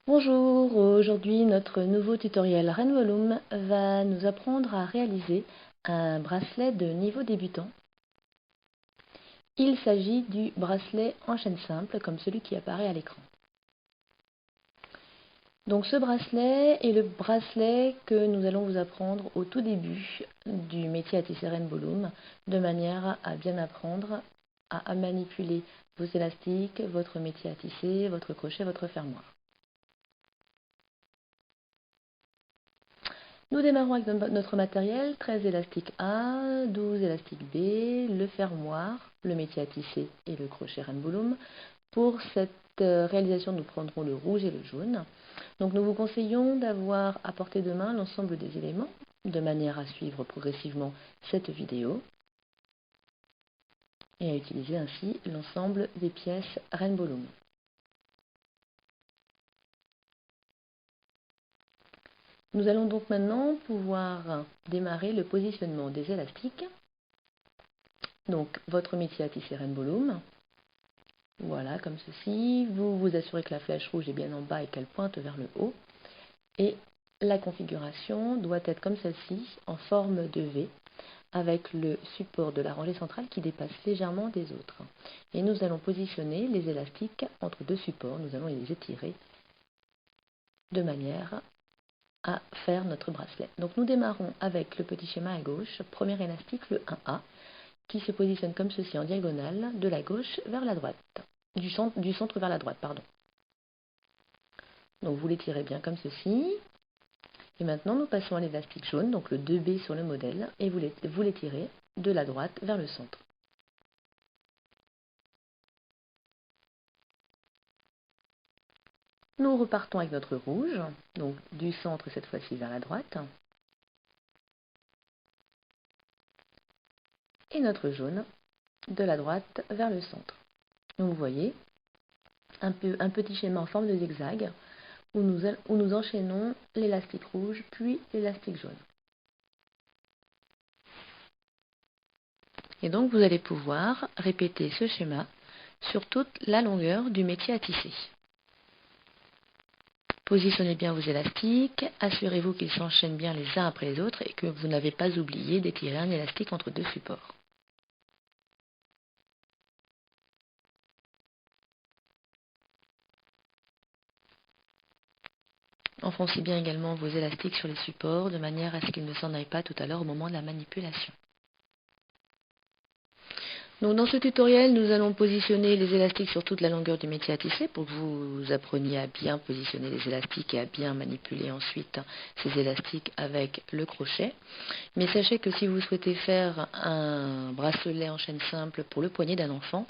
Bonjour, aujourd'hui notre nouveau tutoriel Rainbow Loom va nous apprendre à réaliser un bracelet de niveau débutant. Il s'agit du bracelet en chaîne simple comme celui qui apparaît à l'écran. Donc ce bracelet est le bracelet que nous allons vous apprendre au tout début du métier à tisser Rainbow Loom, de manière à bien apprendre à manipuler vos élastiques, votre métier à tisser, votre crochet, votre fermoir. Nous démarrons avec notre matériel, 13 élastiques A, 12 élastiques B, le fermoir, le métier à tisser et le crochet Rainbow Loom. Pour cette réalisation, nous prendrons le rouge et le jaune. Donc nous vous conseillons d'avoir à portée de main l'ensemble des éléments, de manière à suivre progressivement cette vidéo et à utiliser ainsi l'ensemble des pièces Rainbow Loom. Nous allons donc maintenant pouvoir démarrer le positionnement des élastiques. Donc votre métier à tisser Rainbow Loom, voilà comme ceci, vous vous assurez que la flèche rouge est bien en bas et qu'elle pointe vers le haut. Et la configuration doit être comme celle-ci, en forme de V, avec le support de la rangée centrale qui dépasse légèrement des autres. Et nous allons positionner les élastiques entre deux supports, nous allons les étirer de manière à faire notre bracelet. Donc nous démarrons avec le petit schéma à gauche, premier élastique, le 1A, qui se positionne comme ceci en diagonale, de la gauche vers la droite, du centre vers la droite, pardon. Donc vous l'étirez bien comme ceci. Et maintenant nous passons à l'élastique jaune, donc le 2B sur le modèle, et vous l'étirez de la droite vers le centre. Nous repartons avec notre rouge, donc du centre cette fois-ci vers la droite. Et notre jaune de la droite vers le centre. Donc vous voyez un petit schéma en forme de zigzag où nous enchaînons l'élastique rouge puis l'élastique jaune. Et donc vous allez pouvoir répéter ce schéma sur toute la longueur du métier à tisser. Positionnez bien vos élastiques, assurez-vous qu'ils s'enchaînent bien les uns après les autres et que vous n'avez pas oublié d'étirer un élastique entre deux supports. Enfoncez bien également vos élastiques sur les supports de manière à ce qu'ils ne s'en aillent pas tout à l'heure au moment de la manipulation. Donc dans ce tutoriel, nous allons positionner les élastiques sur toute la longueur du métier à tisser pour que vous appreniez à bien positionner les élastiques et à bien manipuler ensuite ces élastiques avec le crochet. Mais sachez que si vous souhaitez faire un bracelet en chaîne simple pour le poignet d'un enfant,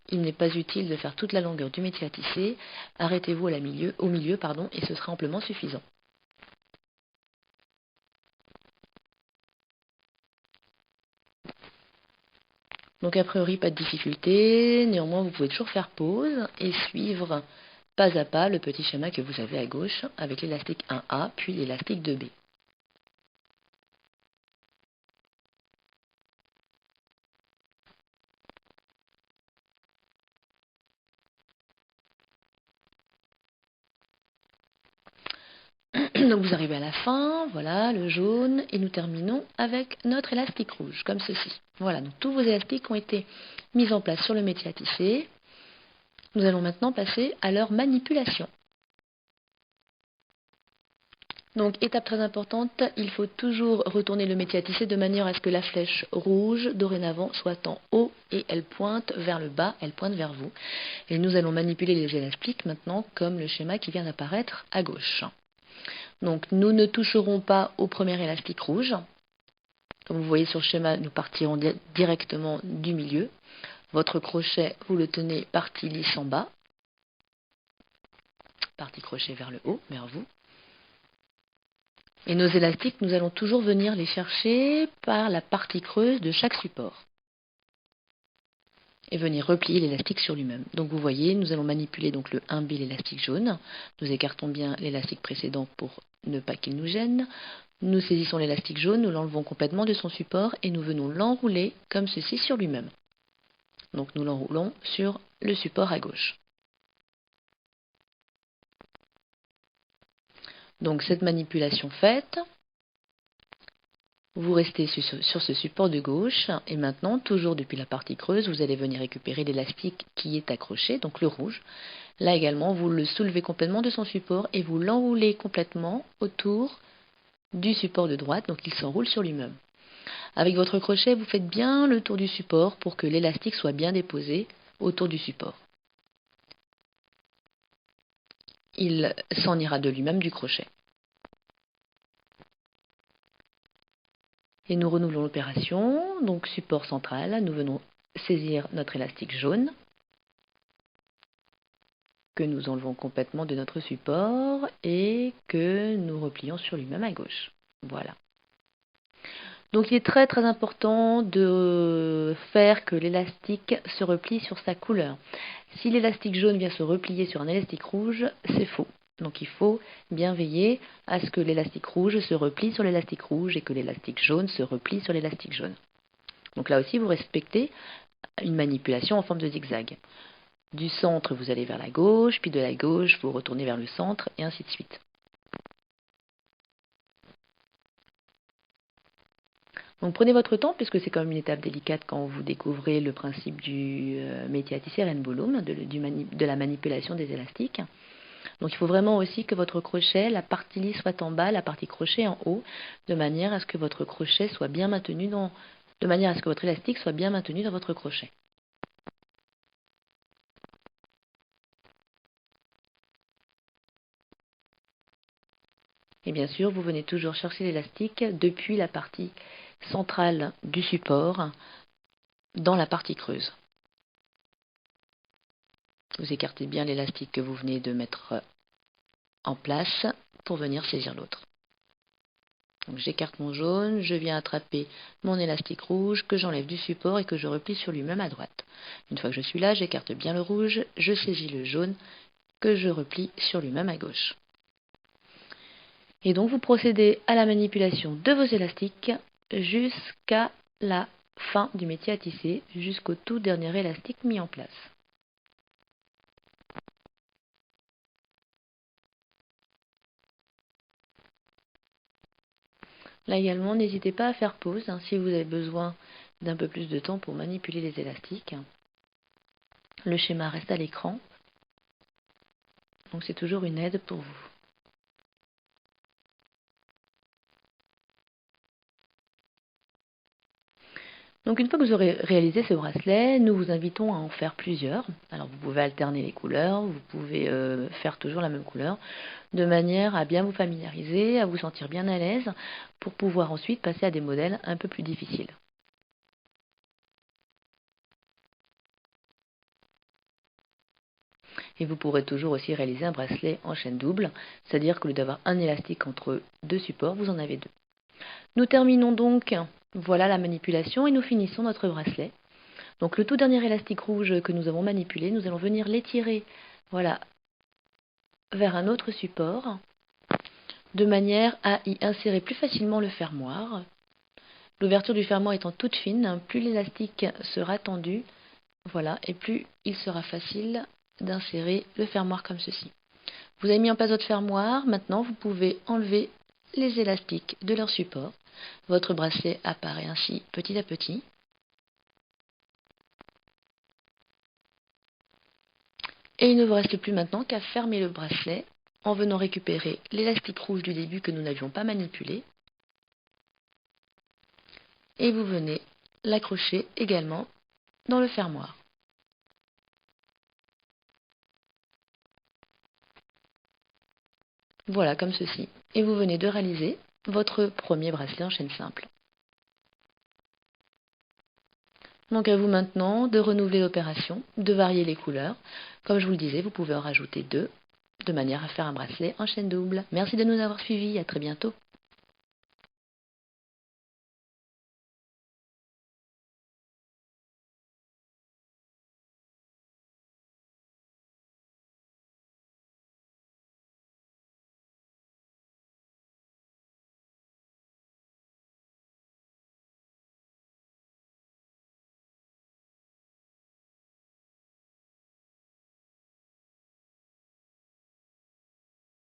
il n'est pas utile de faire toute la longueur du métier à tisser. Arrêtez-vous au milieu, et ce sera amplement suffisant. Donc a priori pas de difficulté, néanmoins vous pouvez toujours faire pause et suivre pas à pas le petit schéma que vous avez à gauche avec l'élastique 1A puis l'élastique 2B. Donc vous arrivez à la fin, voilà le jaune, et nous terminons avec notre élastique rouge, comme ceci. Voilà, donc tous vos élastiques ont été mis en place sur le métier à tisser. Nous allons maintenant passer à leur manipulation. Donc étape très importante, il faut toujours retourner le métier à tisser de manière à ce que la flèche rouge dorénavant soit en haut et elle pointe vers le bas, elle pointe vers vous. Et nous allons manipuler les élastiques maintenant comme le schéma qui vient d'apparaître à gauche. Donc nous ne toucherons pas au premier élastique rouge. Comme vous voyez sur le schéma, nous partirons directement du milieu. Votre crochet, vous le tenez partie lisse en bas, partie crochet vers le haut, vers vous. Et nos élastiques, nous allons toujours venir les chercher par la partie creuse de chaque support. Et venir replier l'élastique sur lui-même. Donc vous voyez, nous allons manipuler donc le 1B, l'élastique jaune. Nous écartons bien l'élastique précédent pour ne pas qu'il nous gêne. Nous saisissons l'élastique jaune, nous l'enlevons complètement de son support et nous venons l'enrouler comme ceci sur lui-même. Donc nous l'enroulons sur le support à gauche. Donc cette manipulation faite, vous restez sur ce support de gauche et maintenant, toujours depuis la partie creuse, vous allez venir récupérer l'élastique qui est accroché, donc le rouge. Là également, vous le soulevez complètement de son support et vous l'enroulez complètement autour du support de droite, donc il s'enroule sur lui-même. Avec votre crochet, vous faites bien le tour du support pour que l'élastique soit bien déposé autour du support. Il s'en ira de lui-même du crochet. Et nous renouvelons l'opération, donc support central, nous venons saisir notre élastique jaune, que nous enlevons complètement de notre support et que nous replions sur lui-même à gauche. Voilà. Donc il est très très important de faire que l'élastique se replie sur sa couleur. Si l'élastique jaune vient se replier sur un élastique rouge, c'est faux. Donc il faut bien veiller à ce que l'élastique rouge se replie sur l'élastique rouge et que l'élastique jaune se replie sur l'élastique jaune. Donc là aussi, vous respectez une manipulation en forme de zigzag. Du centre, vous allez vers la gauche, puis de la gauche, vous retournez vers le centre, et ainsi de suite. Donc prenez votre temps, puisque c'est quand même une étape délicate quand vous découvrez le principe du métier à tisser Rainbow Loom, de la manipulation des élastiques. Donc il faut vraiment aussi que votre crochet, la partie lisse soit en bas, la partie crochet en haut, de manière à ce que votre crochet soit bien maintenu de manière à ce que votre élastique soit bien maintenu dans votre crochet. Et bien sûr, vous venez toujours chercher l'élastique depuis la partie centrale du support dans la partie creuse. Vous écartez bien l'élastique que vous venez de mettre en place pour venir saisir l'autre. Donc j'écarte mon jaune, je viens attraper mon élastique rouge que j'enlève du support et que je replie sur lui-même à droite. Une fois que je suis là, j'écarte bien le rouge, je saisis le jaune que je replie sur lui-même à gauche. Et donc vous procédez à la manipulation de vos élastiques jusqu'à la fin du métier à tisser, jusqu'au tout dernier élastique mis en place. Là également, n'hésitez pas à faire pause si vous avez besoin d'un peu plus de temps pour manipuler les élastiques. Le schéma reste à l'écran, donc c'est toujours une aide pour vous. Donc une fois que vous aurez réalisé ce bracelet, nous vous invitons à en faire plusieurs. Alors vous pouvez alterner les couleurs, vous pouvez faire toujours la même couleur, de manière à bien vous familiariser, à vous sentir bien à l'aise, pour pouvoir ensuite passer à des modèles un peu plus difficiles. Et vous pourrez toujours aussi réaliser un bracelet en chaîne double, c'est-à-dire qu'au lieu d'avoir un élastique entre deux supports, vous en avez deux. Nous terminons donc, voilà la manipulation, et nous finissons notre bracelet. Donc le tout dernier élastique rouge que nous avons manipulé, nous allons venir l'étirer, voilà, vers un autre support, de manière à y insérer plus facilement le fermoir. L'ouverture du fermoir étant toute fine, plus l'élastique sera tendu, voilà, et plus il sera facile d'insérer le fermoir comme ceci. Vous avez mis en place votre fermoir, maintenant vous pouvez enlever les élastiques de leur support. Votre bracelet apparaît ainsi petit à petit. Et il ne vous reste plus maintenant qu'à fermer le bracelet en venant récupérer l'élastique rouge du début que nous n'avions pas manipulé. Et vous venez l'accrocher également dans le fermoir. Voilà, comme ceci. Et vous venez de réaliser votre premier bracelet en chaîne simple. Donc à vous maintenant de renouveler l'opération, de varier les couleurs. Comme je vous le disais, vous pouvez en rajouter deux, de manière à faire un bracelet en chaîne double. Merci de nous avoir suivis, à très bientôt.